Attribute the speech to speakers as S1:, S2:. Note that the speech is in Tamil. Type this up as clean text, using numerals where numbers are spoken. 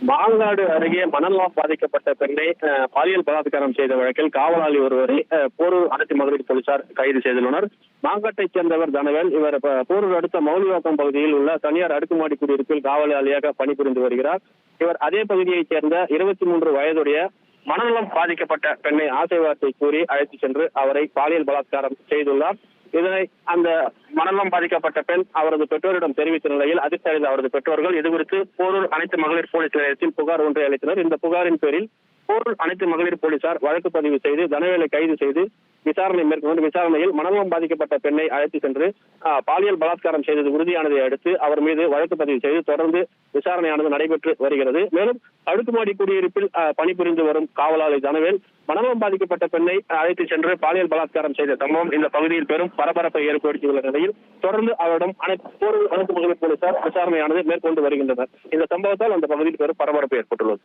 S1: மாங்காடு அருகே மணலாம் பாதிக்கப்பட்ட பெண்ணை பாலியல் பலாத்காரம் செய்த வழக்கில் காவலாளி ஒருவரை போரூர் அனைத்து மகளிர் போலீசார் கைது செய்துள்ளனர். மாங்காட்டைச் சேர்ந்தவர் தனவேல். இவர் போரூர் அடுத்த மௌலிவாக்கம் பகுதியில் உள்ள தனியார் அடுக்குமாடி குடியிருப்பில் காவலாளியாக பணிபுரிந்து வருகிறார். இவர் அதே பகுதியைச் சேர்ந்த 23 வயதுடைய மனநலம் பாதிக்கப்பட்ட பெண்ணை ஆசை வார்த்தை கூறி அழைத்து சென்று அவரை பாலியல் பலாத்காரம் செய்துள்ளார். இதனை அந்த மனநலம் பாதிக்கப்பட்ட பெண் அவரது பெற்றோரிடம் தெரிவித்த நிலையில் அதிர்ச்சி அடைந்த அவரது பெற்றோர்கள் இதுகுறித்து போரூர் அனைத்து மகளிர் போலீஸ் நிலையத்தில் புகார் ஒன்றை அளித்தனர். இந்த புகாரின் பேரில் போரூர் அனைத்து மகளிர் போலீசார் வழக்கு பதிவு செய்து தனவேலை கைது செய்து விசாரணை மேற்கொண்டு விசாரணையில் மனநலம் பாதிக்கப்பட்ட பெண்ணை அழைத்து சென்று பாலியல் பலாத்காரம் செய்தது உறுதியானதை அடுத்து அவர் மீது வழக்கு பதிவு செய்து தொடர்ந்து விசாரணையானது நடைபெற்று வருகிறது. மேலும் அடுக்குமாடி குடியிருப்பில் பணிபுரிந்து வரும் காவலாளி தனவேல் மனநலம் பாதிக்கப்பட்ட பெண்ணை அழைத்து சென்று பாலியல் பலாத்காரம் செய்த சம்பவம் இந்த பகுதியில் பெரும் பரபரப்பை ஏற்படுத்தியுள்ள நிலையில் தொடர்ந்து அவரிடம் போரூர் அனைத்து மகளிர் போலீசார் விசாரணையானது மேற்கொண்டு வருகின்றனர். இந்த சம்பவத்தால் அந்த பகுதியில் பெரும் பரபரப்பு ஏற்பட்டுள்ளது.